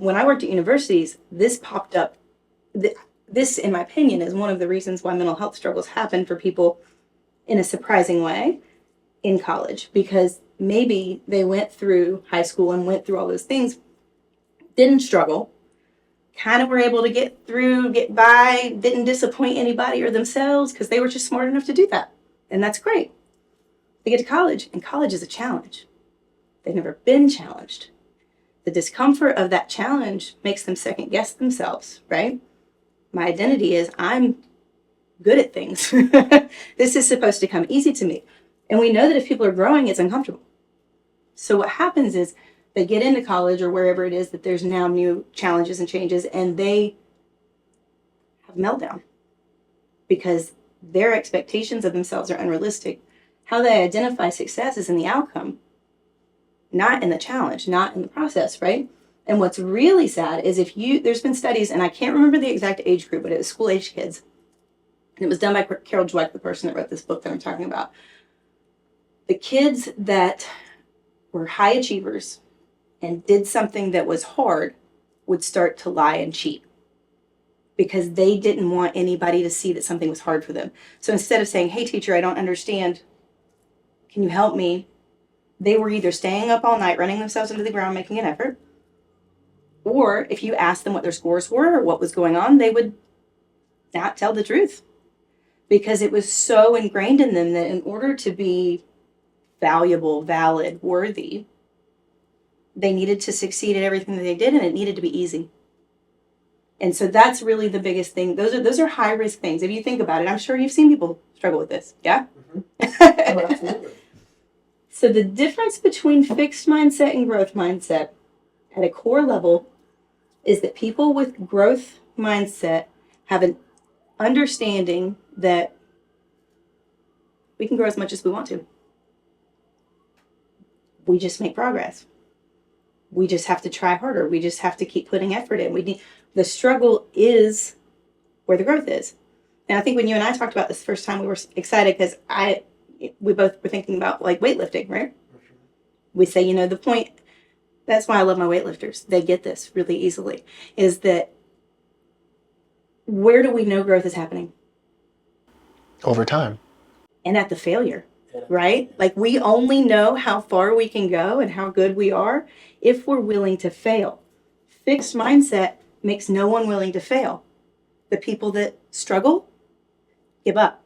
when I worked at universities, this popped up. This, in my opinion, is one of the reasons why mental health struggles happen for people in a surprising way in college, because maybe they went through high school and went through all those things, didn't struggle, kind of were able to get through, get by, didn't disappoint anybody or themselves because they were just smart enough to do that. And that's great. They get to college, and college is a challenge. They've never been challenged. The discomfort of that challenge makes them second guess themselves, right? My identity is I'm good at things. This is supposed to come easy to me. And we know that if people are growing, it's uncomfortable. So what happens is they get into college or wherever it is that there's now new challenges and changes, and they have meltdown because their expectations of themselves are unrealistic. How they identify success is in the outcome, not in the challenge, not in the process, right? And what's really sad is there's been studies, and I can't remember the exact age group, but it was school-age kids. And it was done by Carol Dweck, the person that wrote this book that I'm talking about. The kids that were high achievers and did something that was hard would start to lie and cheat because they didn't want anybody to see that something was hard for them. So instead of saying, hey, teacher, I don't understand, can you help me? They were either staying up all night, running themselves into the ground, making an effort, or if you asked them what their scores were or what was going on, they would not tell the truth because it was so ingrained in them that in order to be valuable, valid, worthy, they needed to succeed at everything that they did, and it needed to be easy. And so that's really the biggest thing. Those are high risk things. If you think about it, I'm sure you've seen people struggle with this. Yeah? Mm-hmm. Oh, absolutely. So the difference between fixed mindset and growth mindset at a core level is that people with growth mindset have an understanding that we can grow as much as we want to. We just make progress. We just have to try harder. We just have to keep putting effort in. The struggle is where the growth is. And I think when you and I talked about this first time, we were excited because we both were thinking about like weightlifting, right? Mm-hmm. We say, the point, that's why I love my weightlifters. They get this really easily, is that where do we know growth is happening? Over time. And at the failure, right? Like we only know how far we can go and how good we are if we're willing to fail. Fixed mindset makes no one willing to fail. The people that struggle give up.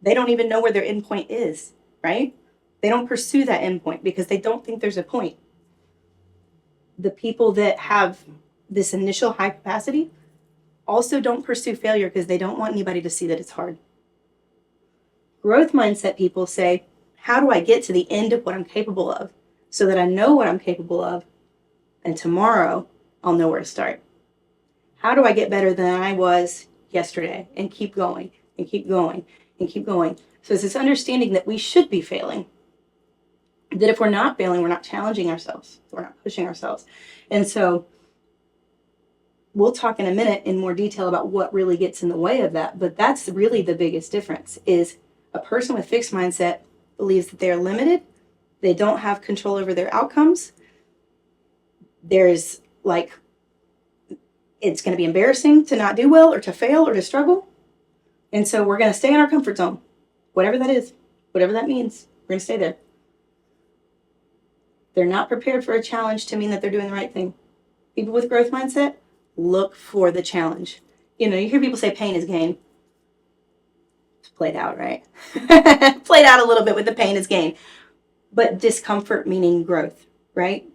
They don't even know where their end point is, right? They don't pursue that end point because they don't think there's a point. The people that have this initial high capacity also don't pursue failure because they don't want anybody to see that it's hard. Growth mindset people say, how do I get to the end of what I'm capable of so that I know what I'm capable of and tomorrow I'll know where to start? How do I get better than I was yesterday and keep going and keep going and keep going? So it's this understanding that we should be failing, that if we're not failing, we're not challenging ourselves, we're not pushing ourselves. And so we'll talk in a minute in more detail about what really gets in the way of that, but that's really the biggest difference is a person with fixed mindset believes that they're limited, they don't have control over their outcomes. There's it's going to be embarrassing to not do well or to fail or to struggle. And so we're going to stay in our comfort zone, whatever that is, whatever that means, we're going to stay there. They're not prepared for a challenge to mean that they're doing the right thing. People with growth mindset look for the challenge. You hear people say pain is gain. It's played out, right? Played out a little bit with the pain is gain. But discomfort meaning growth, right?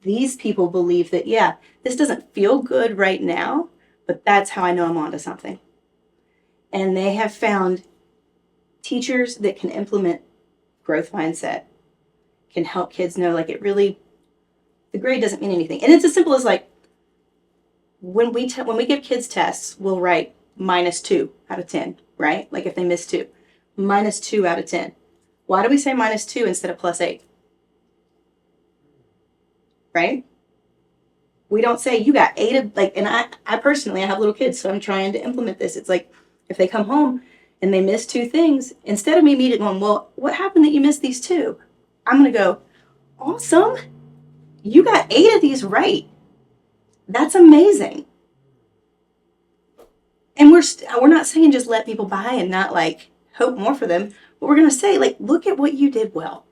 These people believe that, yeah, this doesn't feel good right now, but that's how I know I'm onto something. And they have found teachers that can implement growth mindset, can help kids know, the grade doesn't mean anything. And it's as simple as when we give kids tests, we'll write -2 out of 10, right? Like if they miss 2, -2 out of 10. Why do we say -2 instead of +8? Right? We don't say you got 8 of and I personally, I have little kids, so I'm trying to implement this. It's like if they come home and they miss 2 things, instead of me immediately going, well, what happened that you missed these 2? I'm going to go, awesome. You got 8 of these right. That's amazing. And we're not saying just let people by and not like hope more for them. But we're going to say, like, look at what you did well.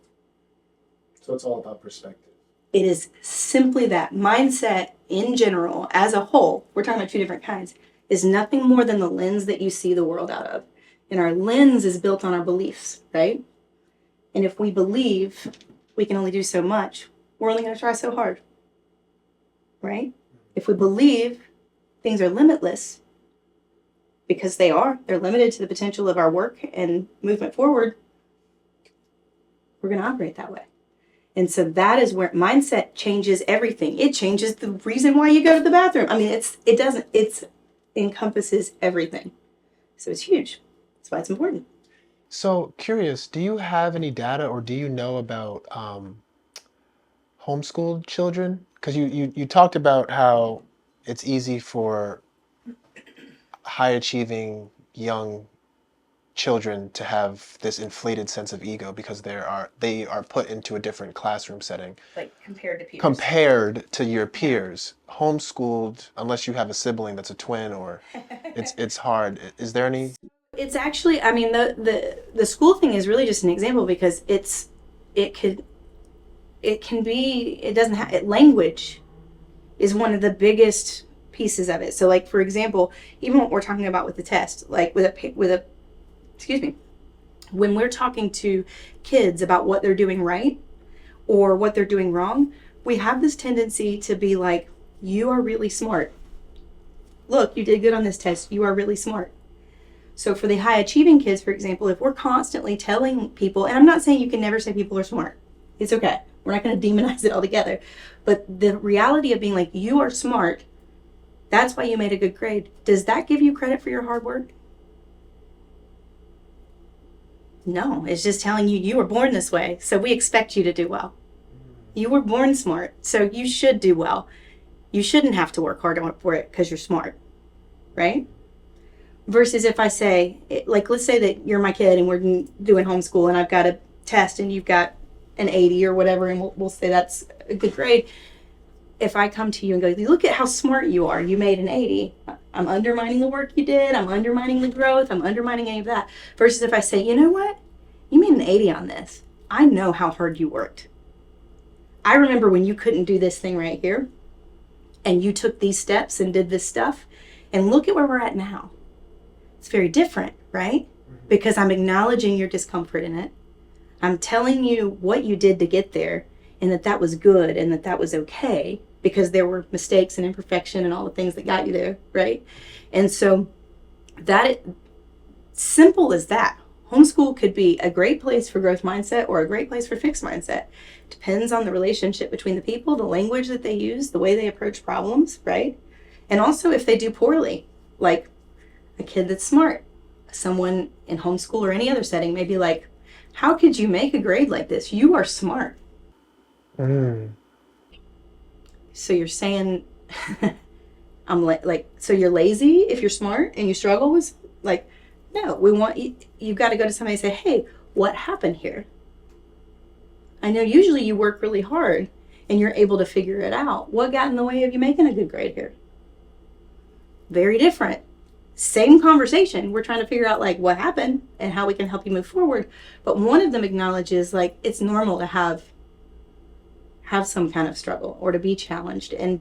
So it's all about perspective. It is simply that. Mindset in general, as a whole, we're talking about two different kinds, is nothing more than the lens that you see the world out of. And our lens is built on our beliefs, right? And if we believe we can only do so much, we're only going to try so hard, right? If we believe things are limitless, because they're limited to the potential of our work and movement forward, we're going to operate that way. And so that is where mindset changes everything. It changes the reason why you go to the bathroom. I mean, it encompasses everything. So it's huge. That's why it's important. So curious, do you have any data or do you know about homeschooled children? Because you talked about how it's easy for high achieving young children to have this inflated sense of ego because they are put into a different classroom setting. Like compared to peers. Compared to your peers. Homeschooled, unless you have a sibling that's a twin or it's hard. Is there any? It's actually, I mean, the school thing is really just an example because language is one of the biggest pieces of it. So like, for example, even what we're talking about with the test, like when we're talking to kids about what they're doing right or what they're doing wrong, we have this tendency to be like, you are really smart. Look, you did good on this test. You are really smart. So for the high achieving kids, for example, if we're constantly telling people, and I'm not saying you can never say people are smart. It's okay. We're not going to demonize it altogether. But the reality of being like, you are smart, that's why you made a good grade. Does that give you credit for your hard work? No, it's just telling you were born this way, so we expect you to do well. You were born smart, so you should do well. You shouldn't have to work hard for it because you're smart, right? Versus if I say, like, let's say that you're my kid and we're doing homeschool and I've got a test and you've got an 80 or whatever, and we'll say that's a good grade. If I come to you and go, look at how smart you are, you made an 80. I'm undermining the work you did. I'm undermining the growth. I'm undermining any of that. Versus if I say, you know what? You made an 80 on this. I know how hard you worked. I remember when you couldn't do this thing right here and you took these steps and did this stuff, and look at where we're at now. It's very different, right? Because I'm acknowledging your discomfort in it. I'm telling you what you did to get there and that was good and that was okay because there were mistakes and imperfection and all the things that got you there, right? And so simple as that. Homeschool could be a great place for growth mindset or a great place for fixed mindset. Depends on the relationship between the people, the language that they use, the way they approach problems, right? And also if they do poorly, like a kid that's smart, someone in homeschool or any other setting may be like, how could you make a grade like this? You are smart. So you're saying, so you're lazy if you're smart and you struggle with, like, no, we want you've got to go to somebody and say, hey, what happened here? I know usually you work really hard and you're able to figure it out. What got in the way of you making a good grade here? Very different. Same conversation. We're trying to figure out like what happened and how we can help you move forward. But one of them acknowledges like it's normal to have some kind of struggle or to be challenged. And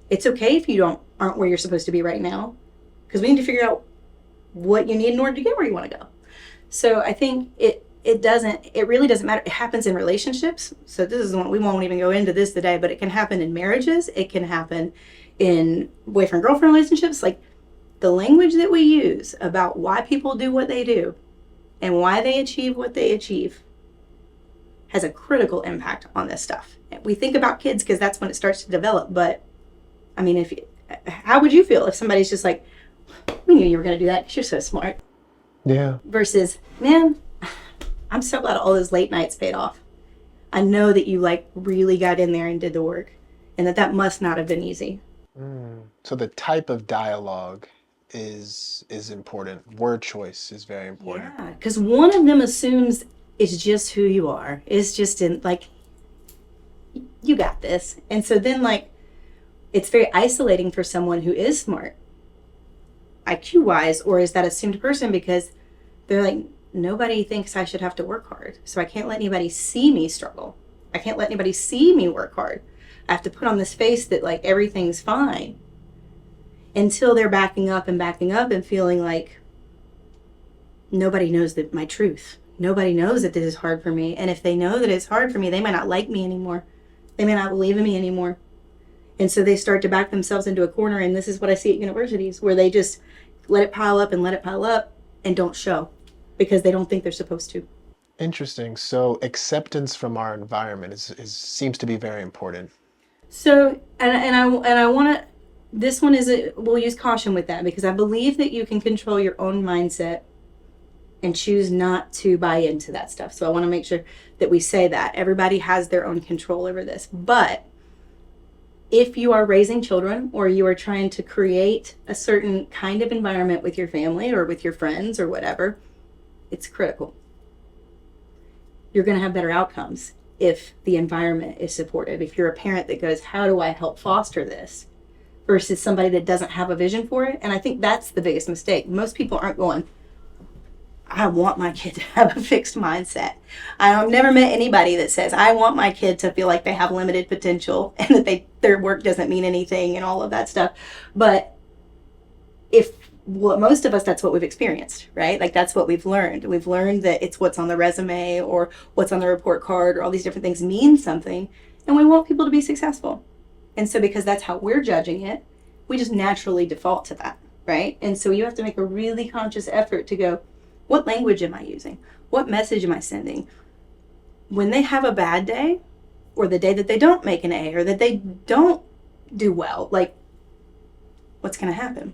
it's okay if you aren't where you're supposed to be right now, because we need to figure out what you need in order to get where you want to go. So I think it really doesn't matter. It happens in relationships. So this is one, we won't even go into this today, but it can happen in marriages. It can happen in boyfriend-girlfriend relationships. Like the language that we use about why people do what they do and why they achieve what they achieve has a critical impact on this stuff. We think about kids because that's when it starts to develop. But I mean, how would you feel if somebody's just like, we knew you were going to do that because you're so smart. Yeah. Versus, man, I'm so glad all those late nights paid off. I know that you like really got in there and did the work, and that must not have been easy. So the type of dialogue is important. Word choice is very important. Yeah, because one of them assumes it's just who you are. It's just in like, you got this. And so then like, it's very isolating for someone who is smart, IQ wise, or is that assumed person, because they're like, nobody thinks I should have to work hard. So I can't let anybody see me struggle. I can't let anybody see me work hard. I have to put on this face that like everything's fine, until they're backing up and feeling like nobody knows that my truth. Nobody knows that this is hard for me. And if they know that it's hard for me, they might not like me anymore. They may not believe in me anymore. And so they start to back themselves into a corner. And this is what I see at universities, where they just let it pile up and don't show because they don't think they're supposed to. Interesting. So acceptance from our environment seems to be very important. So, and I want to, this one we'll use caution with that, because I believe that you can control your own mindset and choose not to buy into that stuff. So I want to make sure that we say that everybody has their own control over this. But if you are raising children, or you are trying to create a certain kind of environment with your family or with your friends or whatever, it's critical. You're going to have better outcomes if the environment is supportive. If you're a parent that goes, how do I help foster this? Versus somebody that doesn't have a vision for it. And I think that's the biggest mistake. Most people aren't going, I want my kid to have a fixed mindset. I've never met anybody that says, I want my kid to feel like they have limited potential and that their work doesn't mean anything and all of that stuff. But most of us, that's what we've experienced, right? Like that's what we've learned. We've learned that it's what's on the resume or what's on the report card or all these different things mean something. And we want people to be successful. And so because that's how we're judging it, we just naturally default to that, right? And so you have to make a really conscious effort to go, what language am I using? What message am I sending? When they have a bad day, or the day that they don't make an A, or that they don't do well, like, what's going to happen?